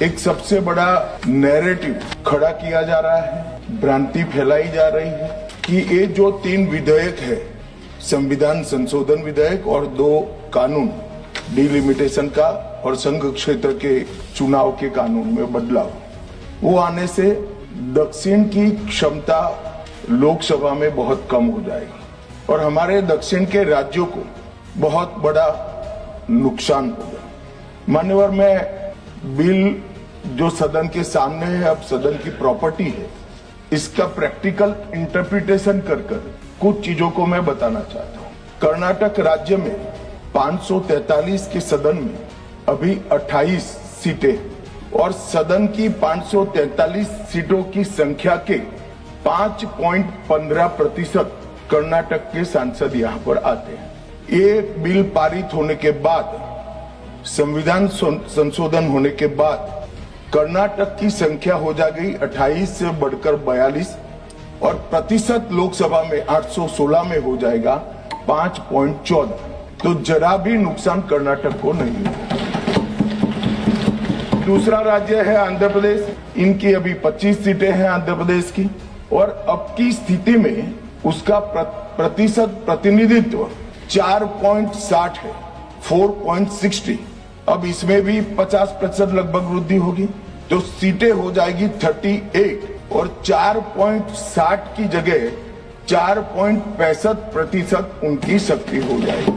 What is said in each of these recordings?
एक सबसे बड़ा नैरेटिव खड़ा किया जा रहा है, भ्रांति फैलाई जा रही है कि ये जो 3 विधेयक है, संविधान संशोधन विधेयक और 2 कानून डिलिमिटेशन का और संघ क्षेत्र के चुनाव के कानून में बदलाव, वो आने से दक्षिण की क्षमता लोकसभा में बहुत कम हो जाएगी और हमारे दक्षिण के राज्यों को बहुत बड़ा नुकसान होगा। मान्यवर, मैं बिल जो सदन के सामने है, अब सदन की प्रॉपर्टी है, इसका प्रैक्टिकल इंटरप्रिटेशन कर कुछ चीजों को मैं बताना चाहता हूँ। कर्नाटक राज्य में 543 के सदन में अभी 28 सीटें और सदन की 543 सीटों की संख्या के 5.15% कर्नाटक के सांसद यहाँ पर आते हैं। ये बिल पारित होने के बाद, संविधान संशोधन होने के बाद कर्नाटक की संख्या हो जाएगी 28 से बढ़कर 42 और प्रतिशत लोकसभा में 816 में हो जाएगा 5.14। तो जरा भी नुकसान कर्नाटक को नहीं होगा। दूसरा राज्य है आंध्र प्रदेश, इनकी अभी 25 सीटें हैं आंध्र प्रदेश की और अब की स्थिति में उसका प्रतिशत प्रतिनिधित्व 4.60 है, 4.60। अब इसमेमें भी 50% लगभग वृद्धि होगी, तो सीटें हो जाएगी 38 और 4.60 की जगह 4.65% उनकी शक्ति हो जाएगी।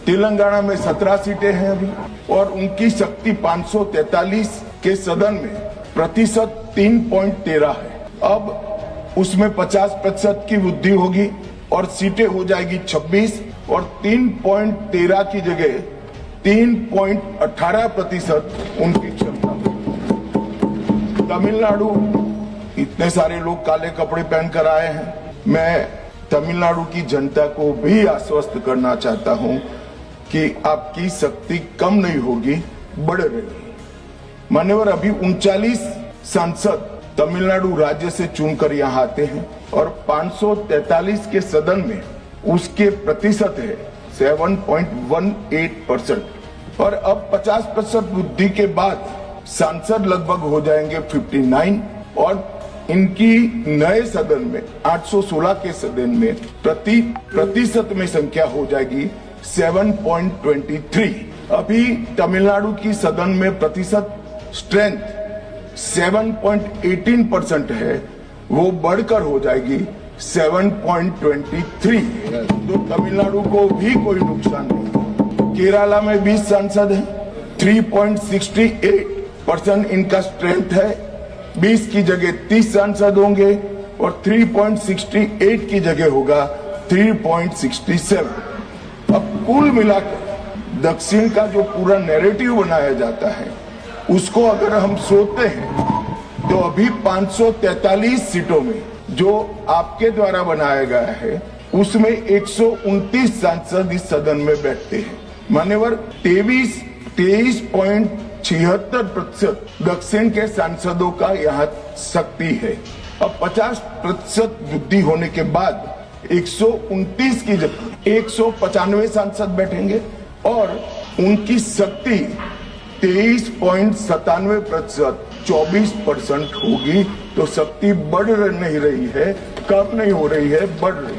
तेलंगाना में 17 सीटें हैं अभी और उनकी शक्ति 543 के सदन में प्रतिशत 3.13 है। अब उसमें 50% की वृद्धि होगी और सीटें हो जाएगी 26 और 3.13 की जगह 3.18% उनकी क्षमता। तमिलनाडु, इतने सारे लोग काले कपड़े पहनकर आए हैं, मैं तमिलनाडु की जनता को भी आश्वस्त करना चाहता हूं कि आपकी शक्ति कम नहीं होगी, बढ़ रही है। मान्यवर, अभी 39 सांसद तमिलनाडु राज्य से चुनकर यहाँ आते हैं और 543 के सदन में उसके प्रतिशत है 7.18% और अब 50% वृद्धि के बाद सांसद लगभग हो जाएंगे 59 और इनकी नए सदन में 816 के सदन में प्रतिशत में संख्या हो जाएगी 7.23। अभी तमिलनाडु की सदन में प्रतिशत स्ट्रेंथ 7.18% है, वो बढ़कर हो जाएगी 7.23। तो तमिलनाडु को भी कोई नुकसान नहीं। केरला में 20 सांसद हैं, 3.68% इनका स्ट्रेंथ है, 20 की जगह 30 सांसद होंगे और 3.68 की जगह होगा 3.67। अब कुल मिलाकर दक्षिण का जो पूरा नैरेटिव बनाया जाता है, उसको अगर हम सोचते हैं तो अभी 543 सीटों में जो आपके द्वारा बनाया गया है, उसमें 129 सांसद इस सदन में बैठते हैं। मान्यवर, 23.76% दक्षिण के सांसदों का यहाँ शक्ति है। अब 50% वृद्धि होने के बाद 129 की जगह 195 सांसद बैठेंगे और उनकी शक्ति 23.97%, 24% होगी। तो शक्ति बढ़ नहीं रही है, कम नहीं हो रही है, बढ़ रही है।